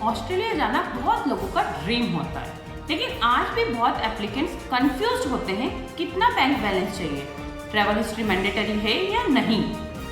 Australia जाना बहुत लोगों का ड्रीम होता है, लेकिन आज भी बहुत एप्लीकेंट्स कंफ्यूज्ड होते हैं कितना बैंक बैलेंस चाहिए, ट्रैवल हिस्ट्री मैंडेटरी है या नहीं,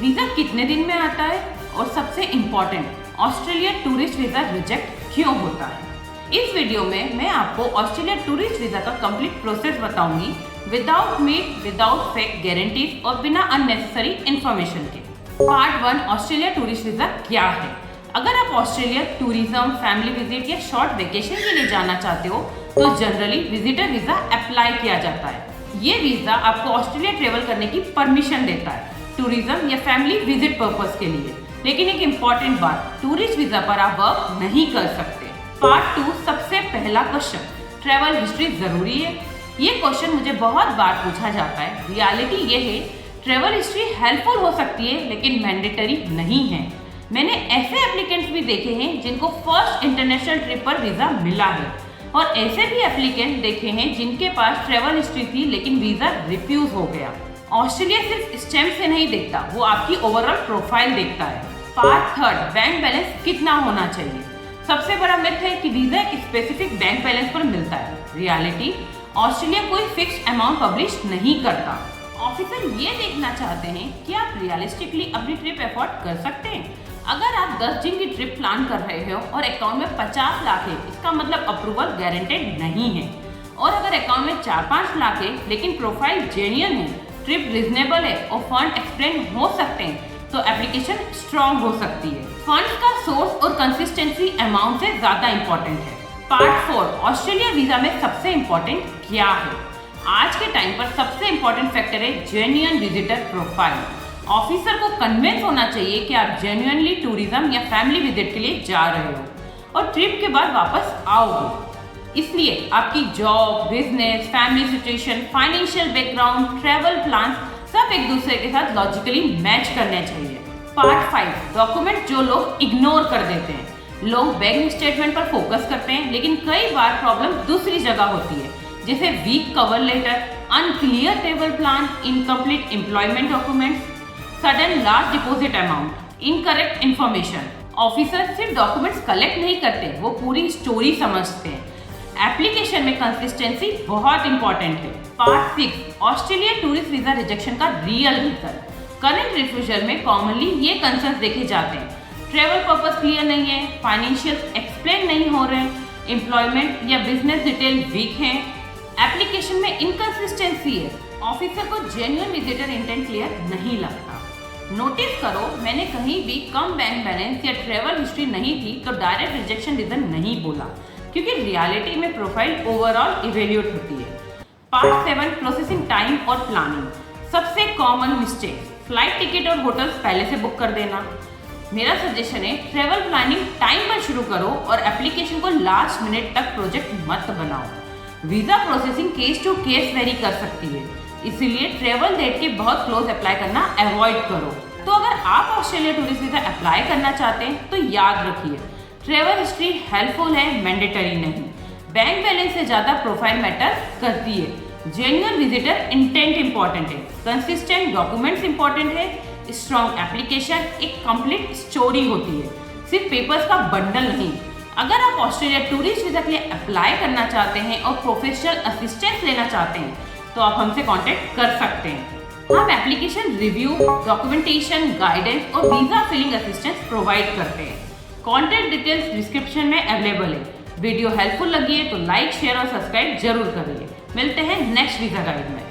वीजा कितने दिन में आता है और सबसे important Australia tourist visa reject क्यों होता है। इस वीडियो में मैं आपको ऑस्ट्रेलिया टूरिस्ट वीजा का कंप्लीट प्रोसेस बताऊंगी without meet, without fake guarantees और बिना अननेसेसरी इंफॉर्मेशन के। पार्ट 1, ऑस्ट्रेलिया टूरिस्ट वीजा क्या है। अगर आप ऑस्ट्रेलिया टूरिज्म, फैमिली विजिट या शॉर्ट वेकेशन के लिए जाना चाहते हो तो जनरली विजिटर वीजा अप्लाई किया जाता है। ये वीजा आपको ऑस्ट्रेलिया ट्रेवल करने की परमिशन देता है टूरिज्म या फैमिली विजिट पर्पस के लिए। लेकिन एक इम्पॉर्टेंट बात, टूरिस्ट वीजा पर आप वर्क नहीं कर सकते। पार्ट 2, सबसे पहला क्वेश्चन, ट्रैवल हिस्ट्री जरूरी है। ये क्वेश्चन मुझे बहुत बार पूछा जाता है। रियलिटी ये है, ट्रैवल हिस्ट्री हेल्पफुल हो सकती है लेकिन मैंडेटरी नहीं है। मैंने ऐसे एप्लीकेंट्स भी देखे हैं जिनको फर्स्ट इंटरनेशनल ट्रिप पर वीजा मिला है और ऐसे भी एप्लीकेंट देखे हैं जिनके पास ट्रैवल हिस्ट्री थी लेकिन वीजा रिफ्यूज हो गया। ऑस्ट्रेलिया सिर्फ स्टैम्प से नहीं देखता, वो आपकी ओवरऑल प्रोफाइल देखता है। पार्ट 3, बैंक बैलेंस कितना होना चाहिए। सबसे बड़ा मिथ है कि वीजा एक स्पेसिफिक बैंक बैलेंस पर मिलता है। रियलिटी, ऑस्ट्रेलिया कोई फिक्स्ड अमाउंट पब्लिश नहीं करता। ऑफिसर ये देखना चाहते हैं कि आप रियलिस्टिकली अपनी ट्रिप अफोर्ड कर सकते हैं। अगर आप 10 दिन की ट्रिप प्लान कर रहे हो और अकाउंट में 50 लाख है, इसका मतलब अप्रूवल गारंटेड नहीं है। और अगर अकाउंट में 4-5 लाख है लेकिन प्रोफाइल जेन्युइन है, ट्रिप रीजनेबल है और फंड एक्सप्लेन हो सकते हैं तो एप्लीकेशन स्ट्रॉन्ग हो सकती है। फंड का सोर्स और कंसिस्टेंसी अमाउंट से ज्यादा इंपॉर्टेंट है। पार्ट 4, ऑस्ट्रेलिया वीजा में सबसे इंपॉर्टेंट क्या है। आज के टाइम पर सबसे इंपॉर्टेंट फैक्टर है जेन्युइन विजिटर प्रोफाइल। ऑफिसर को कन्विंस होना चाहिए कि आप जेन्युइनली टूरिज्म या फैमिली विजिट के लिए जा रहे हो और ट्रिप के बाद वापस आओगे। इसलिए आपकी job, business, family situation, financial background, travel plan सब एक दूसरे के साथ लॉजिकली मैच करने चाहिए। पार्ट 5, डॉक्यूमेंट जो लोग इग्नोर कर देते हैं। लोग बैंक स्टेटमेंट पर फोकस करते हैं लेकिन कई बार प्रॉब्लम दूसरी जगह होती है, जैसे weak cover letter, unclear travel plan, incomplete employment documents, sudden large deposit amount, incorrect information. Officer सिर्फ डॉक्यूमेंट्स कलेक्ट नहीं करते, वो पूरी स्टोरी समझते हैं। एप्लीकेशन में कंसिस्टेंसी बहुत इंपॉर्टेंट है। Part 6, Australia tourist visa rejection का रियल रीजन। करंट रिफ्यूजल में कॉमनली ये कंसर्न्स देखे जाते हैं, ट्रैवल पर्पस क्लियर नहीं है, फाइनेंशियल एक्सप्लेन नहीं हो रहे, एम्प्लॉयमेंट या बिजनेस डिटेल वीक है, एप्लीकेशन में इनकंसिस्टेंसी है, ऑफिसर को जेन्युइन विजिटर इंटेंट क्लियर नहीं लगता। नोटिस करो, मैंने कहीं भी कम बैंक बैलेंस या ट्रैवल हिस्ट्री नहीं थी तो डायरेक्ट रिजेक्शन रीजन नहीं बोला, क्योंकि रियलिटी में प्रोफाइल ओवरऑल इवेल्यूएट होती है। पार्ट 7, प्रोसेसिंग टाइम और प्लानिंग। सबसे कॉमन मिस्टेक, फ्लाइट टिकट और होटल्स पहले से बुक कर देना। मेरा सजेशन है, ट्रैवल प्लानिंग टाइम पर शुरू करो और एप्लीकेशन को लास्ट मिनट तक प्रोजेक्ट मत बनाओ। Visa processing case to case vary कर सकती है, इसीलिए ट्रैवल डेट के बहुत क्लोज अप्लाई करना अवॉइड करो। तो अगर आप ऑस्ट्रेलिया टूरिस्ट वीजा अप्लाई करना चाहते हैं तो याद रखिए, ट्रैवल हिस्ट्री हेल्पफुल है, मैंडेटरी नहीं। बैंक बैलेंस से ज्यादा प्रोफाइल मैटर करती है। जेन्युइन विजिटर इंटेंट इंपॉर्टेंट है, कंसिस्टेंट डॉक्यूमेंट्स इंपॉर्टेंट है, स्ट्रॉन्ग एप्लीकेशन एक कंप्लीट स्टोरी होती है, सिर्फ पेपर्स का बंडल नहीं। अगर आप ऑस्ट्रेलिया टूरिस्ट वीजा के लिए अप्लाई करना चाहते हैं और प्रोफेशनल असिस्टेंस लेना चाहते हैं तो आप हमसे कांटेक्ट कर सकते हैं। हम एप्लीकेशन रिव्यू, डॉक्यूमेंटेशन, गाइडेंस और वीजा फिलिंग असिस्टेंस प्रोवाइड करते हैं। कॉन्टैक्ट डिटेल्स डिस्क्रिप्शन में अवेलेबल है। वीडियो हेल्पफुल लगी है तो लाइक, शेयर और सब्सक्राइब जरूर करिए। मिलते हैं नेक्स्ट वीजा गाइड में।